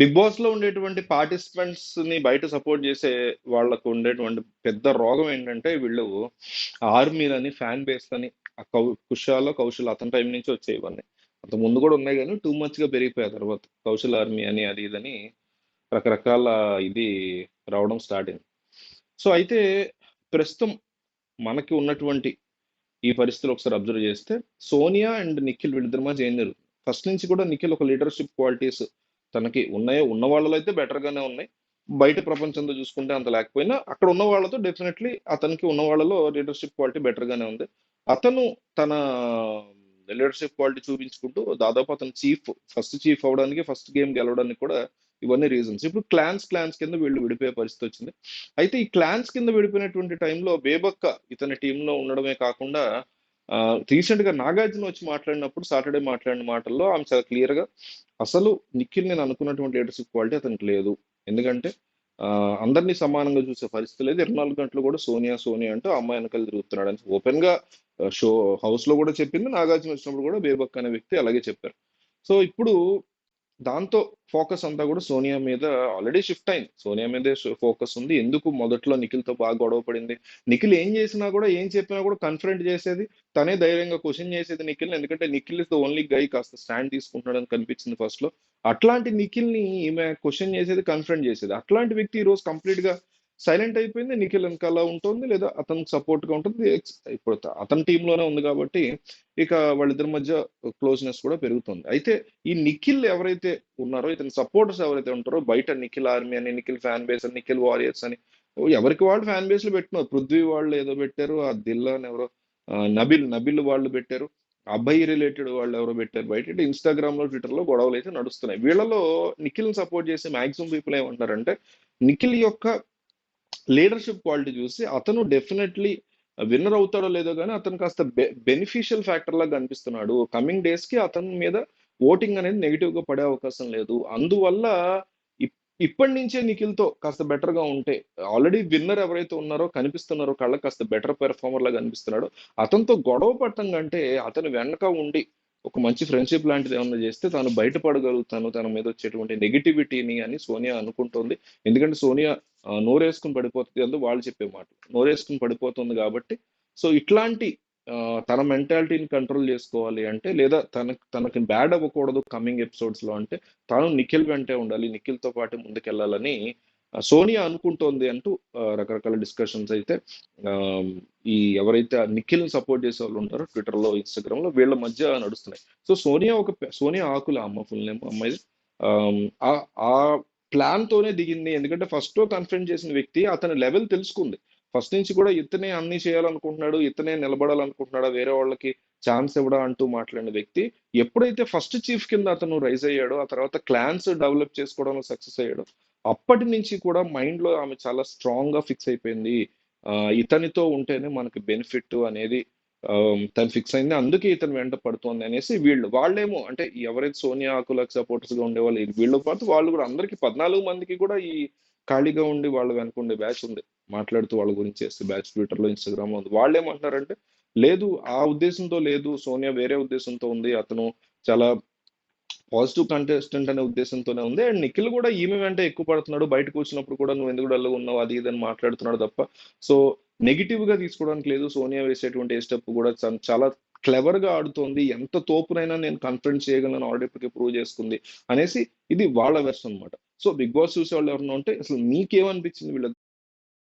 Big boss లో ఉండేటువంటి participants ని బయట సపోర్ట్ చేసే వాళ్ళకు ఉండేటువంటి పెద్ద రోగం ఏంటంటే వీళ్ళు ఆర్మీలని ఫ్యాన్ బేస్ అని ఆ కుషాలో కౌశల్ అతని టైం నుంచి వచ్చాయి ఇవన్నీ. అంత ముందు కూడా ఉన్నాయి కానీ టూ మచ్ గా పెరిగిపోయాయి తర్వాత కౌశల్ ఆర్మీ అని అది ఇదని రకరకాల ఇది రావడం స్టార్ట్ అయింది. సో అయితే ప్రస్తుతం మనకి ఉన్నటువంటి ఈ పరిస్థితులు ఒకసారి అబ్జర్వ్ చేస్తే సోనియా అండ్ నిఖిల్ వీళ్ళిద్దరి మధ్య ఏం జరుగుతుంది. ఫస్ట్ నుంచి కూడా నిఖిల్ ఒక లీడర్షిప్ క్వాలిటీస్ తనకి ఉన్నాయో, ఉన్న వాళ్ళలో అయితే బెటర్ గానే ఉన్నాయి. బయట ప్రపంచంతో చూసుకుంటే అంత లేకపోయినా అక్కడ ఉన్న వాళ్ళతో డెఫినెట్లీ అతనికి ఉన్న వాళ్ళలో లీడర్షిప్ క్వాలిటీ బెటర్ గానే ఉంది. అతను తన లీడర్షిప్ క్వాలిటీ చూపించుకుంటూ దాదాపు అతను ఫస్ట్ చీఫ్ అవడానికి, ఫస్ట్ గేమ్ గెలవడానికి కూడా ఇవన్నీ రీజన్స్. ఇప్పుడు క్లాన్స్ కింద వీళ్ళు విడిపోయే పరిస్థితి వచ్చింది. అయితే ఈ క్లాన్స్ కింద విడిపోయినటువంటి టైంలో బేబక్క ఇతని టీంలో ఉండడమే కాకుండా రీసెంట్ గా నాగార్జున వచ్చి మాట్లాడినప్పుడు సాటర్డే మాట్లాడిన మాటల్లో ఆమె చాలా క్లియర్ గా అసలు నిఖిల్ నేను అనుకున్నటువంటి లీడర్షిప్ క్వాలిటీ అతనికి లేదు. ఎందుకంటే అందరినీ సమానంగా చూసే పరిస్థితి లేదు. 24 గంటలు కూడా సోనియా సోనియా అంటూ ఆ అమ్మాయి వెనకాల తిరుగుతున్నాడు అని ఓపెన్ గా షో హౌస్ లో కూడా చెప్పింది. నాగార్జున వచ్చినప్పుడు కూడా బేబక్ అనే వ్యక్తి అలాగే చెప్పారు. సో ఇప్పుడు దాంతో ఫోకస్ అంతా కూడా సోనియా మీద ఆల్రెడీ షిఫ్ట్ అయింది. సోనియా మీదే ఫోకస్ ఉంది. ఎందుకు మొదట్లో నిఖిల్తో బాగా గొడవ పడింది. నిఖిల్ ఏం చేసినా కూడా ఏం చెప్పినా కూడా కన్ఫరెంట్ చేసేది, తనే ధైర్యంగా క్వశ్చన్ చేసేది నిఖిల్. ఎందుకంటే Nikhil is the only guy కాస్త స్టాండ్ తీసుకుంటున్నాడని కనిపించింది ఫస్ట్ లో. అట్లాంటి నిఖిల్ ని ఈమె క్వశ్చన్ చేసేది, కన్ఫరెంట్ చేసేది. అట్లాంటి వ్యక్తి ఈ రోజు కంప్లీట్ గా సైలెంట్ అయిపోయింది. నిఖిల్ వెనకాల ఉంటుంది లేదా అతనికి సపోర్ట్ గా ఉంటుంది. ఇప్పుడు అతని టీంలోనే ఉంది కాబట్టి ఇక వాళ్ళిద్దరి మధ్య క్లోజ్నెస్ కూడా పెరుగుతుంది. అయితే ఈ నిఖిల్ ఎవరైతే ఉన్నారో, ఇతని సపోర్టర్స్ ఎవరైతే ఉంటారో బయట నిఖిల్ ఆర్మీ అని, నిఖిల్ ఫ్యాన్ బేస్ అని, నిఖిల్ వారియర్స్ అని ఎవరికి వాళ్ళు ఫ్యాన్ బేస్ లో పెట్టినారు. పృథ్వీ వాళ్ళు ఏదో పెట్టారు, ఆ దిల్లా అని ఎవరో నబిల్ వాళ్ళు పెట్టారు, అబ్బాయి రిలేటెడ్ వాళ్ళు ఎవరో పెట్టారు. బయట ఇన్స్టాగ్రామ్ లో ట్విట్టర్ లో గొడవలు అయితే నడుస్తున్నాయి. వీళ్ళలో నిఖిల్ సపోర్ట్ చేసే మాక్సిమం పీపుల్ ఏమంటారంటే నిఖిల్ యొక్క లీడర్షిప్ క్వాలిటీ చూసి అతను డెఫినెట్లీ విన్నర్ అవుతాడో లేదో కానీ అతను కాస్త బెనిఫిషియల్ ఫ్యాక్టర్ లాగా కనిపిస్తున్నాడు. కమింగ్ డేస్ కి అతని మీద ఓటింగ్ అనేది నెగిటివ్ గా పడే అవకాశం లేదు. అందువల్ల ఇప్పటి నుంచే నిఖిల్ తో కాస్త బెటర్ గా ఉంటే, ఆల్రెడీ విన్నర్ ఎవరైతే ఉన్నారో కనిపిస్తున్నారో కళ్ళకి కాస్త బెటర్ పెర్ఫార్మర్ లాగా కనిపిస్తున్నాడు. అతనితో గొడవ పడటం కంటే అతను వెనక ఉండి ఒక మంచి ఫ్రెండ్షిప్ లాంటిది ఏమన్నా చేస్తే తాను బయటపడగలుగుతాను తన మీద వచ్చేటువంటి నెగిటివిటీని అని సోనియా అనుకుంటోంది. ఎందుకంటే సోనియా నోరేసుకుని పడిపోతుంది అందు వాళ్ళు చెప్పే మాటలు. నోరేసుకుని పడిపోతుంది కాబట్టి సో ఇట్లాంటి తన మెంటాలిటీని కంట్రోల్ చేసుకోవాలి అంటే, లేదా తనకి బ్యాడ్ అవ్వకూడదు కమింగ్ ఎపిసోడ్స్ లో అంటే తాను నిఖిల్ వెంటే ఉండాలి, నిఖిల్ తో పాటు ముందుకెళ్లాలని సోనియా అనుకుంటోంది అంటూ రకరకాల డిస్కషన్స్ అయితే ఈ ఎవరైతే నిఖిల్ సపోర్ట్ చేసే వాళ్ళు ఉంటారో ట్విట్టర్ లో, ఇన్స్టాగ్రామ్ లో వీళ్ళ మధ్య నడుస్తున్నాయి. సో సోనియా ఆకుల అమ్మ ఫుల్ నేమ్ అమ్మాయి ఆ ప్లాన్ తోనే దిగింది. ఎందుకంటే ఫస్ట్ కన్ఫరెంట్ చేసిన వ్యక్తి అతని లెవెల్ తెలుసుకుంది. ఫస్ట్ నుంచి కూడా ఇతనే అన్ని చేయాలనుకుంటున్నాడు, ఇతనే నిలబడాలనుకుంటున్నాడా, వేరే వాళ్ళకి ఛాన్స్ ఇవ్వడా అంటూ మాట్లాడిన వ్యక్తి ఎప్పుడైతే ఫస్ట్ చీఫ్ కింద అతను రైజ్ అయ్యాడో, ఆ తర్వాత క్లాన్స్ డెవలప్ చేసుకోవడంలో సక్సెస్ అయ్యాడో, అప్పటి నుంచి కూడా మైండ్ లో ఆమె చాలా స్ట్రాంగ్ గా ఫిక్స్ అయిపోయింది. ఇతనితో ఉంటేనే మనకి బెనిఫిట్ అనేది తను ఫిక్స్ అయింది. అందుకే ఇతను వెంట పడుతోంది అనేసి వాళ్ళేమో అంటే ఎవరైతే సోనియా ఆకులకు సపోర్టర్స్ గా ఉండేవాళ్ళు వీళ్ళతో పాటు వాళ్ళు కూడా అందరికి 14 మందికి కూడా ఈ ఖాళీగా ఉండి వాళ్ళ వెనక ఉండే బ్యాచ్ ఉంది. మాట్లాడుతూ వాళ్ళ గురించి చేస్తే బ్యాచ్ ట్విట్టర్ లో, ఇన్స్టాగ్రామ్ లో ఉంది. వాళ్ళు ఏమంటున్నారంటే లేదు ఆ ఉద్దేశంతో లేదు, సోనియా వేరే ఉద్దేశంతో ఉంది, అతను చాలా పాజిటివ్ కంటెస్టెంట్ అనే ఉద్దేశంతోనే ఉంది. అండ్ నిఖిల్ కూడా ఈమె వెంట ఎక్కువ పడుతున్నాడు. బయటకు వచ్చినప్పుడు కూడా నువ్వు ఎందుకు డల్గా ఉన్నావు అది ఇదని మాట్లాడుతున్నాడు తప్ప సో నెగిటివ్ గా తీసుకోవడానికి లేదు. సోనియా వేసేటువంటి ఏ స్టెప్ కూడా చాలా క్లెవర్ గా ఆడుతోంది. ఎంత తోపునైనా నేను కన్ఫరెన్స్ చేయగలను ఆల్రెడీ ఇప్పటికే ప్రూవ్ చేసుకుంది అనేసి ఇది వాళ్ళ వెర్షన్ అనమాట. సో బిగ్ బాస్ చూసే వాళ్ళు ఎవరన్నా ఉంటే అసలు మీకేమనిపించింది వీళ్ళ